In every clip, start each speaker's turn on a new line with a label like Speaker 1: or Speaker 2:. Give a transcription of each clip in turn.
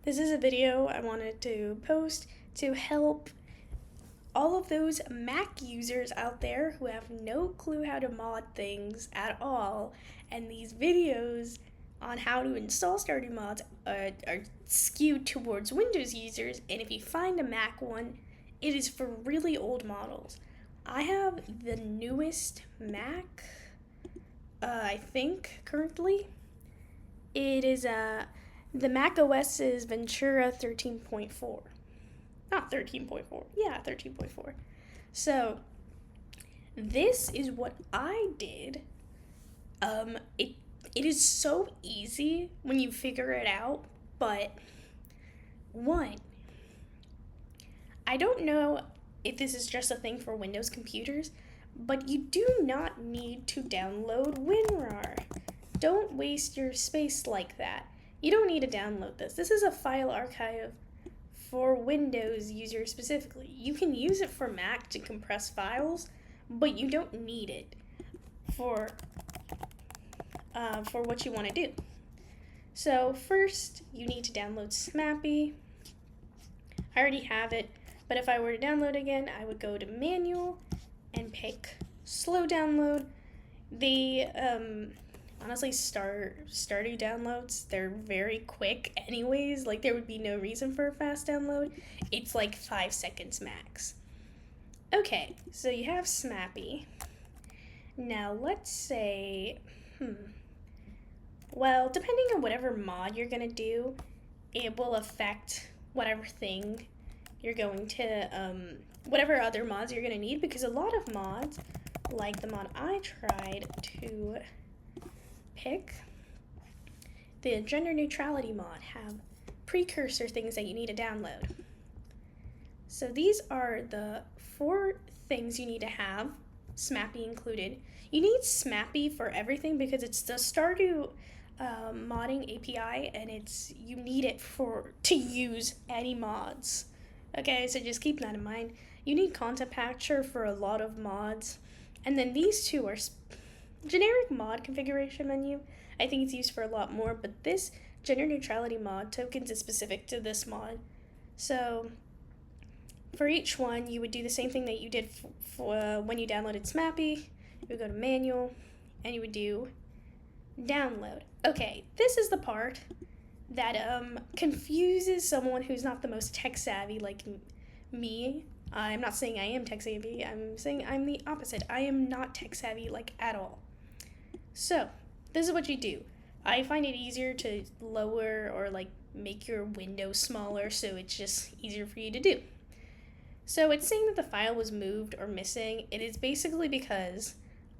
Speaker 1: This is a video I wanted to post to help all of those Mac users out there who have no clue how to mod things at all, and these videos on how to install Stardew mods are skewed towards Windows users, and if you find a Mac one, it is for really old models. I have the newest Mac, I think, currently. It is the Mac OS is Ventura 13.4. Not 13.4. Yeah, 13.4. So, this is what I did. It is so easy when you figure it out, but one, I don't know if this is just a thing for Windows computers, but you do not need to download WinRAR. Don't waste your space like that. You don't need to download this. This is a file archive for Windows users specifically. You can use it for Mac to compress files, but you don't need it for what you want to do. So first, you need to download SMAPI. I already have it, but if I were to download again, I would go to Manual and pick Slow Download. They honestly Stardew downloads, they're very quick anyways. Like, there would be no reason for a fast download. It's like 5 seconds max. Okay, so you have SMAPI. Now let's say, well, depending on whatever mod you're gonna do, it will affect whatever thing you're going to, whatever other mods you're gonna need, because a lot of mods, like the mod I tried to pick, the gender neutrality mod, have precursor things that you need to download. So these are the 4 things you need to have, SMAPI included. You need SMAPI for everything because it's the Stardew modding API, and you need it to use any mods. Okay, so just keep that in mind. You need Content Patcher for a lot of mods, and then these two are generic mod configuration menu. I think it's used for a lot more, but this gender neutrality mod tokens is specific to this mod. So for each one, you would do the same thing that you did for when you downloaded SMAPI. You would go to Manual, and you would do Download. Okay, this is the part that confuses someone who's not the most tech savvy like me. I'm not saying I am tech savvy. I'm saying I'm the opposite. I am not tech savvy like at all. So this is what you do. I find it easier to lower or like make your window smaller, so it's just easier for you to do. So it's saying that the file was moved or missing. It is basically because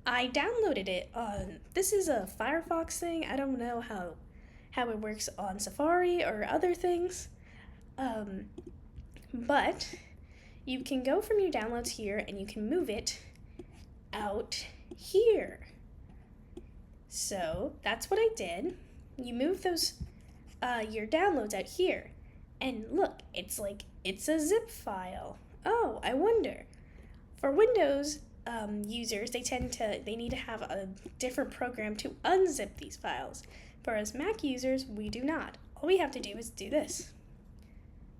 Speaker 1: I downloaded it on, this is a Firefox thing. I don't know how it works on Safari or other things. But you can go from your downloads here and you can move it out here. So that's what I did. You move those, your downloads out here. And look, it's a zip file. Oh, I wonder. For Windows users, they need to have a different program to unzip these files. Whereas Mac users, we do not. All we have to do is do this.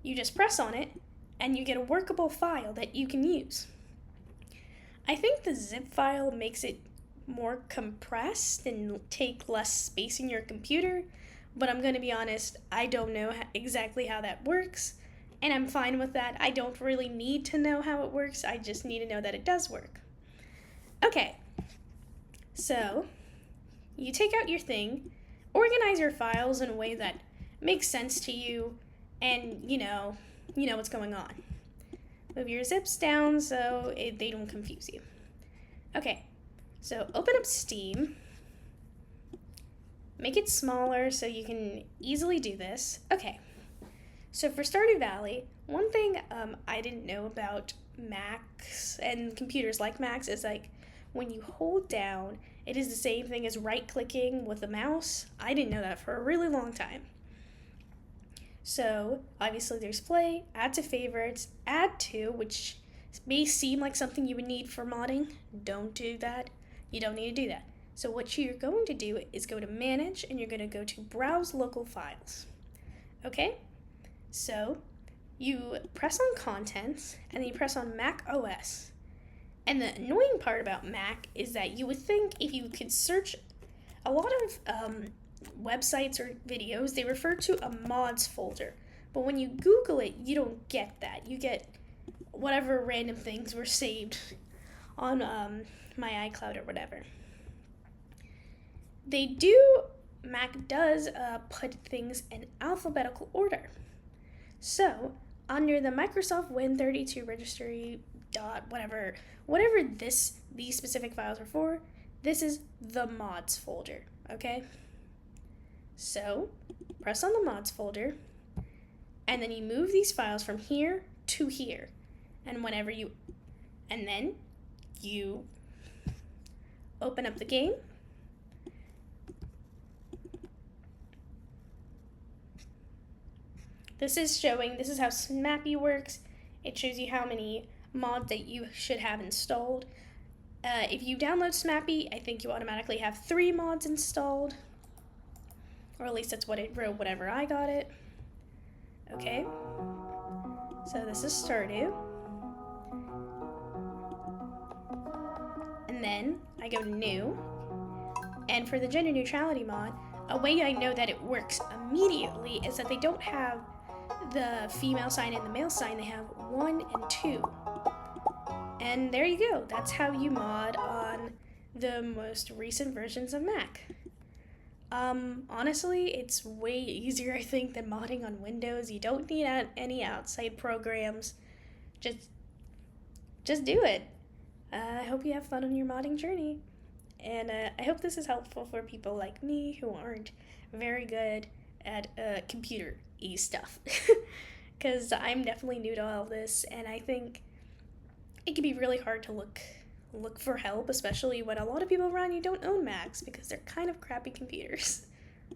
Speaker 1: You just press on it, and you get a workable file that you can use. I think the zip file makes it more compressed and take less space in your computer, but I'm going to be honest, I don't know exactly how that works, and I'm fine with that. I don't really need to know how it works, I just need to know that it does work. Okay, so you take out your thing, organize your files in a way that makes sense to you, and you know what's going on. Move your zips down so they don't confuse you. Okay, so open up Steam. Make it smaller so you can easily do this. Okay, so for Stardew Valley, one thing I didn't know about Macs and computers like Macs is like when you hold down, it is the same thing as right-clicking with a mouse. I didn't know that for a really long time. So obviously there's play, add to favorites, add to, which may seem like something you would need for modding. Don't do that. You don't need to do that. So what you're going to do is go to Manage, and you're going to go to Browse Local Files. Okay? So you press on Contents, and then you press on Mac OS. And the annoying part about Mac is that you would think if you could search a lot of websites or videos, they refer to a mods folder. But when you Google it, you don't get that. You get whatever random things were saved on my iCloud or whatever. Mac does put things in alphabetical order. So, under the Microsoft Win32 registry whatever these specific files are for, this is the mods folder, okay? So, press on the mods folder, and then you move these files from here to here. And then you open up the game. This is how Snappy works. It shows you how many mods that you should have installed. If you download Snappy, I think you automatically have 3 mods installed. Or at least that's what it wrote whenever I got it. Okay. So this is Stardew. And then I go to New. And for the gender neutrality mod, a way I know that it works immediately is that they don't have the female sign and the male sign, they have 1 and 2. And there you go. That's how you mod on the most recent versions of Mac. Honestly, it's way easier, I think, than modding on Windows. You don't need any outside programs. Just do it. I hope you have fun on your modding journey. And I hope this is helpful for people like me who aren't very good at computer-y stuff. Because I'm definitely new to all of this, and I think it can be really hard to look for help, especially when a lot of people around you don't own Macs because they're kind of crappy computers.